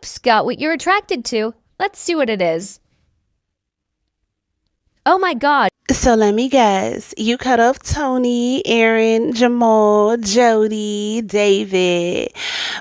Oops, got what you're attracted to. Let's see what it is. Oh my god. So let me guess. You cut off Tony, Aaron, Jamal, Jody, David,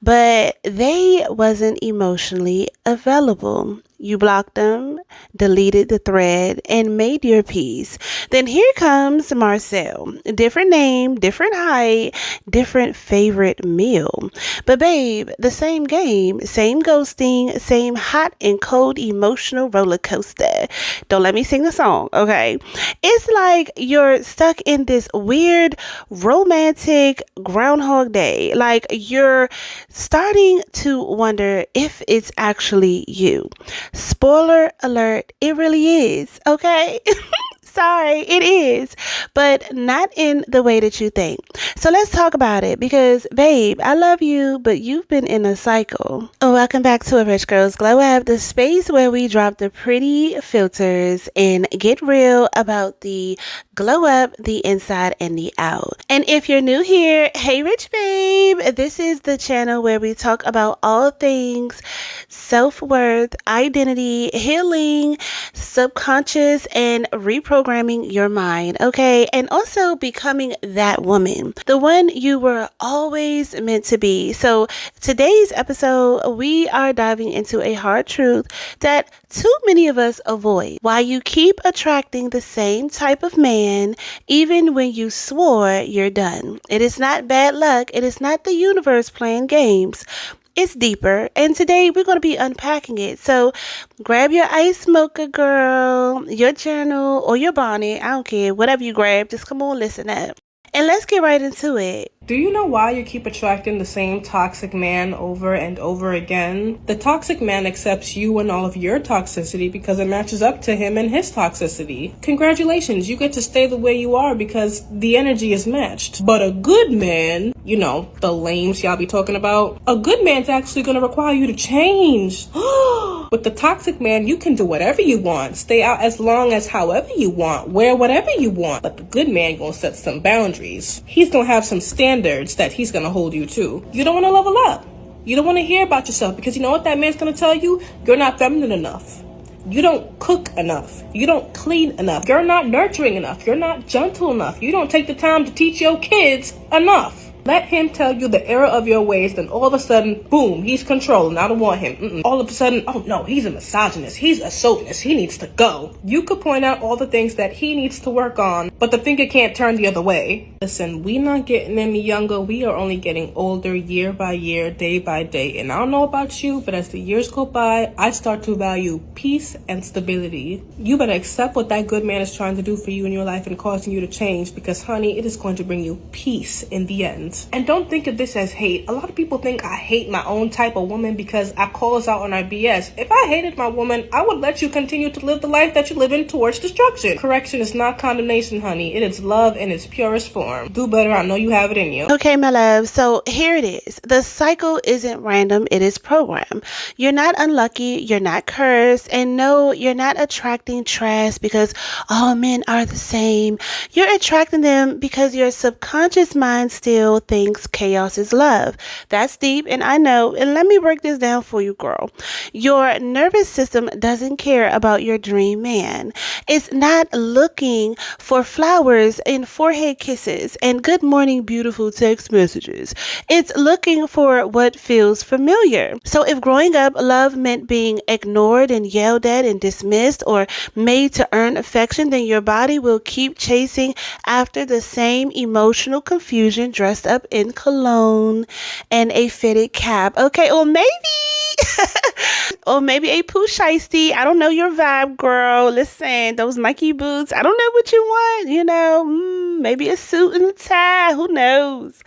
but they wasn't emotionally available. You blocked them, deleted the thread, and made your peace. Then here comes Marcel. Different name, different height, different favorite meal. But babe, the same game, same ghosting, same hot and cold emotional roller coaster. Don't let me sing the song, okay? It's like you're stuck in this weird romantic Groundhog Day. Like you're starting to wonder if it's actually you. Spoiler alert, it really is, okay? Sorry, it is, but not in the way that you think. So let's talk about it because, babe, I love you, but you've been in a cycle. Welcome back to A Rich Girl's Glow Up, the space where we drop the pretty filters and get real about the glow up, the inside and the out. And if you're new here, hey, Rich Babe, this is the channel where we talk about all things self-worth, identity, healing, subconscious, and reprogramming your mind, okay? And also becoming that woman, the one you were always meant to be. So today's episode, we are diving into a hard truth that too many of us avoid. Why you keep attracting the same type of man even when you swore you're done. It is not bad luck. It is not the universe playing games. It's deeper, and today we're going to be unpacking it. So grab your ice mocha, girl, your journal, or your bonnet. I don't care. Whatever you grab, just come on, listen up. And let's get right into it. Do you know why you keep attracting the same toxic man over and over again? The toxic man accepts you and all of your toxicity because it matches up to him and his toxicity. Congratulations, you get to stay the way you are because the energy is matched. But a good man, you know, the lames y'all be talking about, a good man's actually going to require you to change. With the toxic man, you can do whatever you want, stay out as long as however you want, wear whatever you want. But the good man gonna set some boundaries. He's gonna have some standards that he's gonna hold you to. You don't wanna level up. You don't wanna hear about yourself because you know what that man's gonna tell you? You're not feminine enough. You don't cook enough. You don't clean enough. You're not nurturing enough. You're not gentle enough. You don't take the time to teach your kids enough. Let him tell you the error of your ways, then all of a sudden, boom, he's controlling. I don't want him. All of a sudden, oh no, he's a misogynist. He's a chauvinist. He needs to go. You could point out all the things that he needs to work on, but the finger can't turn the other way. Listen, we not getting any younger. We are only getting older year by year, day by day. And I don't know about you, but as the years go by, I start to value peace and stability. You better accept what that good man is trying to do for you in your life and causing you to change because, honey, it is going to bring you peace in the end. And don't think of this as hate. A lot of people think I hate my own type of woman because I call us out on our BS. If I hated my woman, I would let you continue to live the life that you're living towards destruction. Correction is not condemnation, honey. It is love in its purest form. Do better. I know you have it in you. Okay, my love. So here it is. The cycle isn't random. It is programmed. You're not unlucky. You're not cursed. And no, you're not attracting trash because all men are the same. You're attracting them because your subconscious mind still thinks chaos is love. That's deep, and I know. And let me break this down for you, girl. Your nervous system doesn't care about your dream man. It's not looking for flowers and forehead kisses and good morning beautiful text messages. It's looking for what feels familiar. So if growing up love meant being ignored and yelled at and dismissed or made to earn affection, then your body will keep chasing after the same emotional confusion dressed up in cologne and a fitted cap. Okay, or maybe or maybe a poo shiesty. I don't know your vibe, girl. Listen, those Nike boots, I don't know what you want, you know, maybe a suit and a tie, who knows.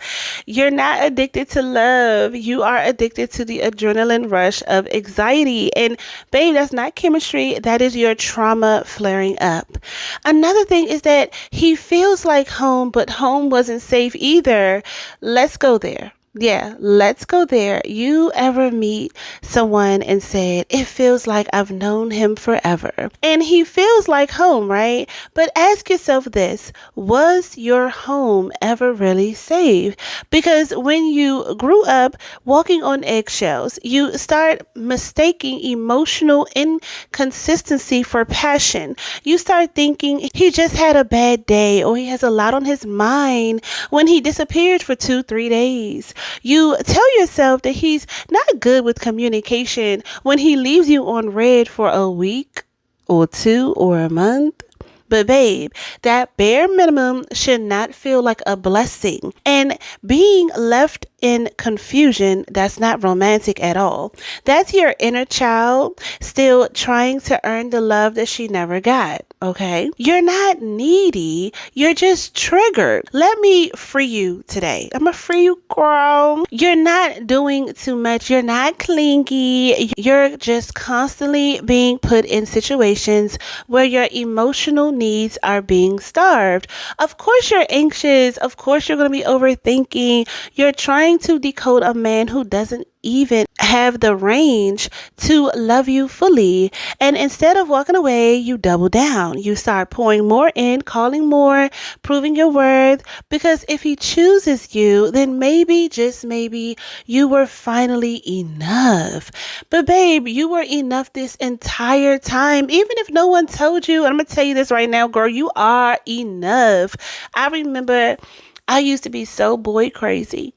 You're not addicted to love. You are addicted to the adrenaline rush of anxiety. And babe, that's not chemistry. That is your trauma flaring up. Another thing is that he feels like home, but home wasn't safe either. Let's go there. Yeah, let's go there. You ever meet someone and said, it feels like I've known him forever? And he feels like home, right? But ask yourself this, was your home ever really safe? Because when you grew up walking on eggshells, you start mistaking emotional inconsistency for passion. You start thinking he just had a bad day or he has a lot on his mind when he disappeared for 2, 3 days. You tell yourself that he's not good with communication when he leaves you on red for a week or two or a month. But babe, that bare minimum should not feel like a blessing. And being left in confusion, that's not romantic at all. That's your inner child still trying to earn the love that she never got. Okay? You're not needy. You're just triggered. Let me free you today. I'm gonna free you, girl. You're not doing too much. You're not clingy. You're just constantly being put in situations where your emotional needs are being starved. Of course you're anxious. Of course you're going to be overthinking. You're trying to decode a man who doesn't even have the range to love you fully. And instead of walking away, you double down. You start pouring more in, calling more, proving your worth. Because if he chooses you, then maybe, just maybe, you were finally enough. But babe, you were enough this entire time. Even if no one told you, I'm going to tell you this right now, girl, you are enough. I remember I used to be so boy crazy.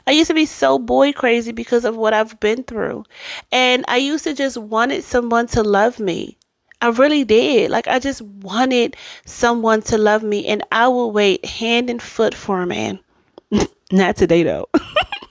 I used to be so boy crazy because of what I've been through. And I used to just wanted someone to love me. I really did. Like, I just wanted someone to love me, and I will wait hand and foot for a man. Not today though.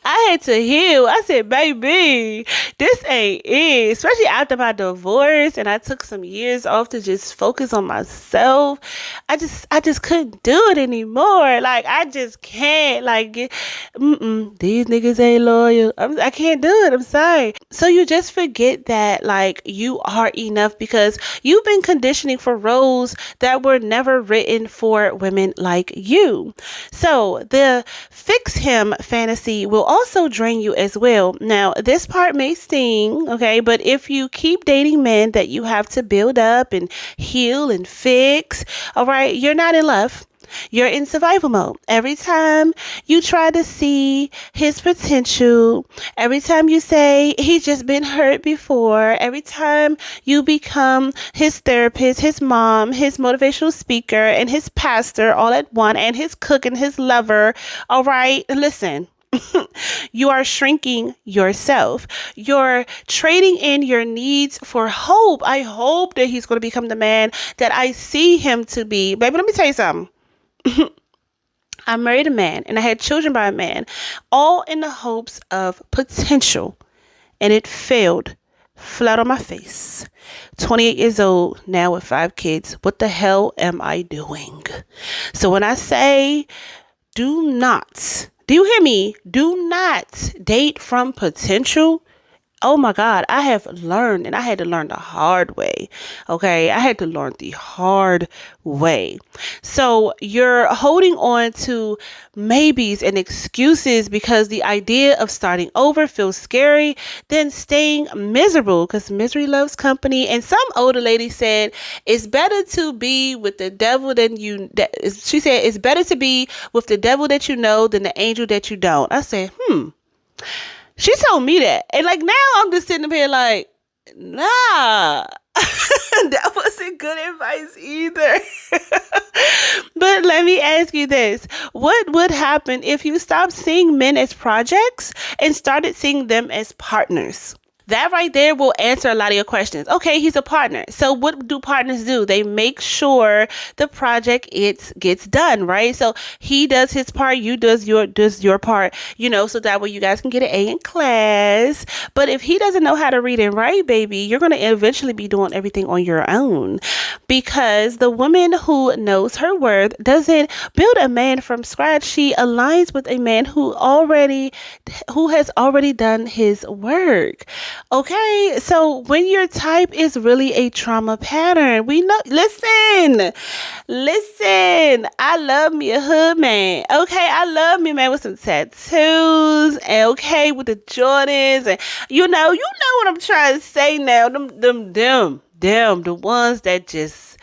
I had to heal. I said, baby, this ain't it. Especially after my divorce and I took some years off to just focus on myself. I just couldn't do it anymore. Like, I just can't. Like, these niggas ain't loyal. I can't do it. I'm sorry. So you just forget that, like, you are enough because you've been conditioning for roles that were never written for women like you. So the fix him fantasy will also drain you as well. Now, this part may sting, okay, but if you keep dating men that you have to build up and heal and fix, all right, you're not in love. You're in survival mode. Every time you try to see his potential, every time you say he's just been hurt before, every time you become his therapist, his mom, his motivational speaker, and his pastor all at one, and his cook and his lover, all right, listen. You are shrinking yourself. You're trading in your needs for hope. I hope that he's going to become the man that I see him to be. Baby, let me tell you something. I married a man and I had children by a man, all in the hopes of potential, and it failed flat on my face. 28 years old now with 5 kids. What the hell am I doing? So when I say do you hear me? Do not date from potential. Oh my God, I have learned, and I had to learn the hard way. Okay, I had to learn the hard way. So you're holding on to maybes and excuses because the idea of starting over feels scary, then staying miserable because misery loves company. And some older lady said, it's better to be with the devil than she said, it's better to be with the devil that you know than the angel that you don't. I said, She told me that. And like now I'm just sitting up here like, nah. That wasn't good advice either. But let me ask you this. What would happen if you stopped seeing men as projects and started seeing them as partners? That right there will answer a lot of your questions. Okay, he's a partner. So what do partners do? They make sure the project gets done, right? So he does his part, you does your part, so that way you guys can get an A in class. But if he doesn't know how to read and write, baby, you're going to eventually be doing everything on your own, because the woman who knows her worth doesn't build a man from scratch. She aligns with a man who has already done his work. Okay, so when your type is really a trauma pattern, we know, listen, I love me a hood man. Okay, I love me a man with some tattoos, and okay, with the Jordans, and you know what I'm trying to say now. Them, the ones that just,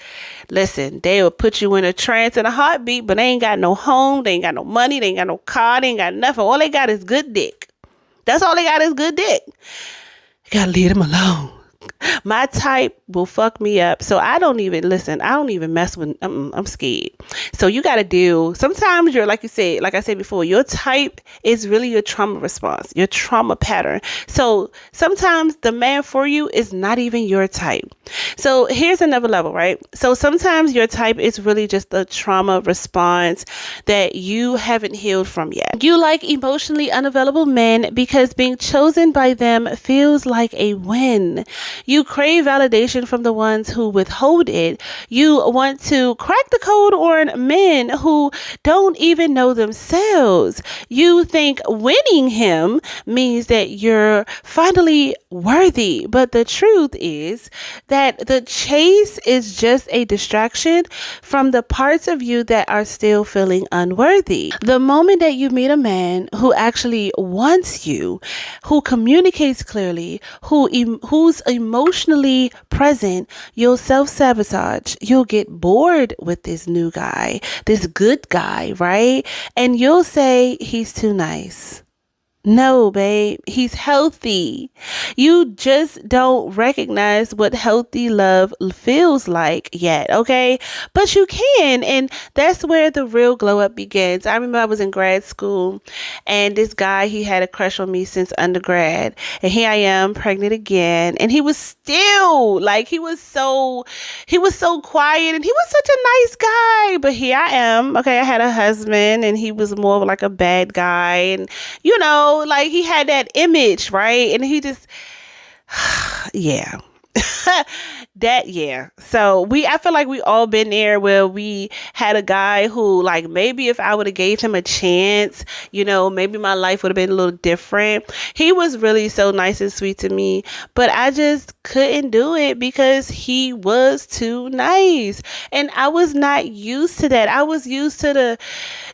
listen, they will put you in a trance in a heartbeat, but they ain't got no home, they ain't got no money, they ain't got no car, they ain't got nothing. All they got is good dick. That's all they got is good dick. You gotta leave them alone. My type will fuck me up. So I don't even mess with, I'm scared. So you got to deal. Sometimes you're, like you said, like I said before, your type is really your trauma response, your trauma pattern. So sometimes the man for you is not even your type. So here's another level, right? So sometimes your type is really just the trauma response that you haven't healed from yet. You like emotionally unavailable men because being chosen by them feels like a win. You crave validation from the ones who withhold it. You want to crack the code on men who don't even know themselves. You think winning him means that you're finally worthy. But the truth is that the chase is just a distraction from the parts of you that are still feeling unworthy. The moment that you meet a man who actually wants you, who communicates clearly, who's emotionally present, you'll self-sabotage. You'll get bored with this new guy, this good guy, right? And you'll say, he's too nice. No, babe, he's healthy. You just don't recognize what healthy love feels like yet, okay? But you can, and that's where the real glow up begins. I remember I was in grad school, and this guy, he had a crush on me since undergrad, and here I am, pregnant again, and he was still, like, he was so quiet, and he was such a nice guy, but here I am, okay, I had a husband, and he was more of like a bad guy, and, you know, like he had that image, right? And he just, yeah. So I feel like we all been there where we had a guy who, like, maybe if I would have gave him a chance, you know, maybe my life would have been a little different. He was really so nice and sweet to me, but I just couldn't do it because he was too nice. And I was not used to that. I was used to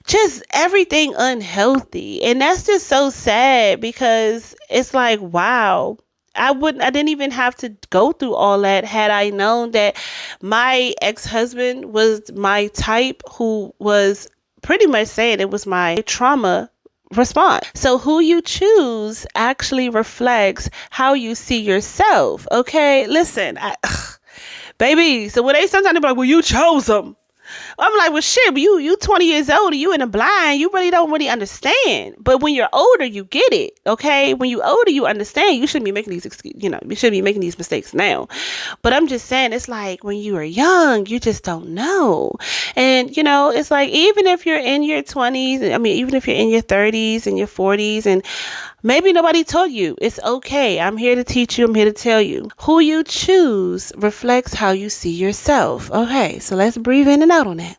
just everything unhealthy. And that's just so sad because it's like, wow. I didn't even have to go through all that had I known that my ex-husband was my type, who was pretty much saying it was my trauma response. So who you choose actually reflects how you see yourself. Okay, listen, baby. So when they sometimes be like, well, you chose them. I'm like, well, shit, but you 20 years old, you in the blind, you really don't really understand. But when you're older, you get it, okay? When you're older, you understand. You shouldn't be making these excuses, you shouldn't be making these mistakes now. But I'm just saying, it's like when you are young, you just don't know. And, it's like, even if you're in your 20s, even if you're in your 30s and your 40s, and maybe nobody told you, it's okay. I'm here to teach you. I'm here to tell you. Who you choose reflects how you see yourself. Okay, so let's breathe in and out on that.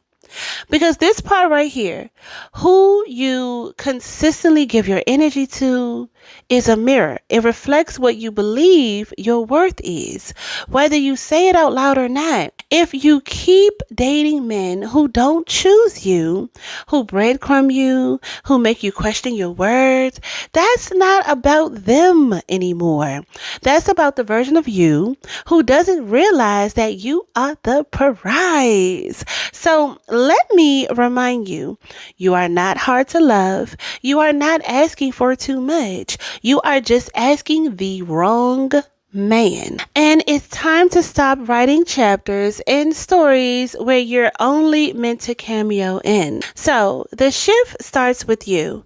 Because this part right here, who you consistently give your energy to is a mirror. It reflects what you believe your worth is, whether you say it out loud or not. If you keep dating men who don't choose you, who breadcrumb you, who make you question your worth, that's not about them anymore. That's about the version of you who doesn't realize that you are the prize. So let me remind you, you are not hard to love. You are not asking for too much. You are just asking the wrong man. And it's time to stop writing chapters and stories where you're only meant to cameo in. So the shift starts with you.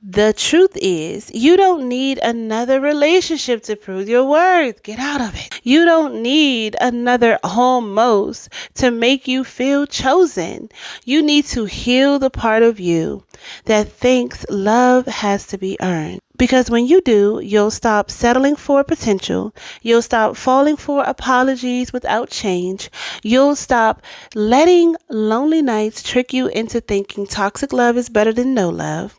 The truth is, you don't need another relationship to prove your worth. Get out of it. You don't need another almost to make you feel chosen. You need to heal the part of you that thinks love has to be earned. Because when you do, you'll stop settling for potential. You'll stop falling for apologies without change. You'll stop letting lonely nights trick you into thinking toxic love is better than no love.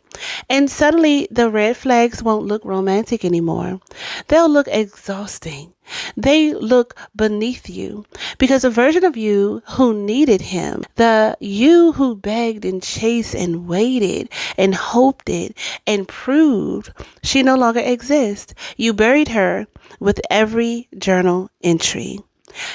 And suddenly the red flags won't look romantic anymore. They'll look exhausting. They look beneath you because the version of you who needed him, the you who begged and chased and waited and hoped it and proved, she no longer exists. You buried her with every journal entry.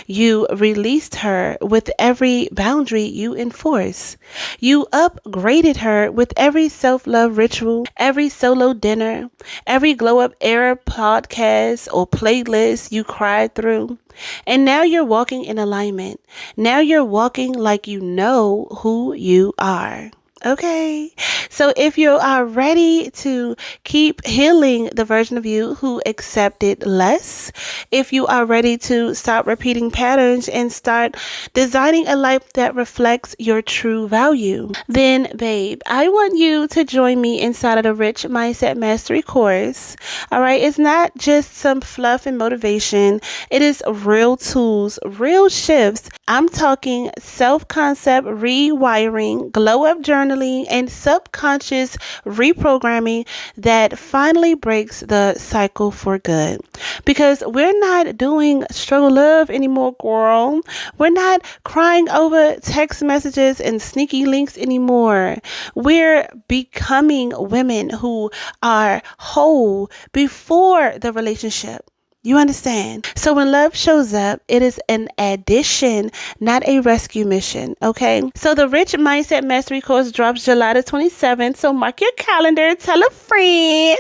You released her with every boundary you enforce. You upgraded her with every self-love ritual, every solo dinner, every glow-up era podcast or playlist you cried through. And now you're walking in alignment. Now you're walking like you know who you are. Okay, so if you are ready to keep healing the version of you who accepted less, if you are ready to stop repeating patterns and start designing a life that reflects your true value, then babe, I want you to join me inside of the Rich Mindset Mastery course. All right, it's not just some fluff and motivation. It is real tools, real shifts. I'm talking self-concept rewiring, glow-up journaling, and subconscious reprogramming that finally breaks the cycle for good. Because we're not doing struggle love anymore, girl. We're not crying over text messages and sneaky links anymore. We're becoming women who are whole before the relationship. You understand? So when love shows up, it is an addition, not a rescue mission. Okay. So the Rich Mindset Mastery course drops July the 27th. So mark your calendar, tell a friend,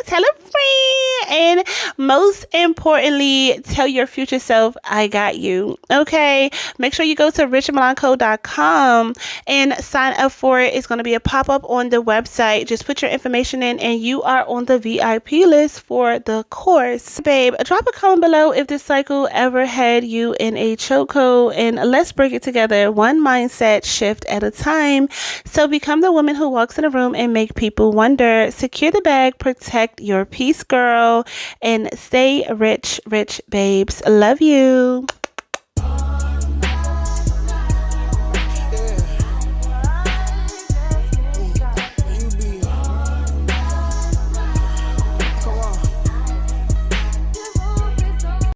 and most importantly, tell your future self, I got you. Okay. Make sure you go to richmilanco.com and sign up for it. It's going to be a pop-up on the website. Just put your information in and you are on the VIP list for the course. Babe, drop a comment below if this cycle ever had you in a chokehold, and let's break it together one mindset shift at a time. So become the woman who walks in a room and make people wonder. Secure the bag, protect your peace, girl, and stay rich, rich babes. Love you.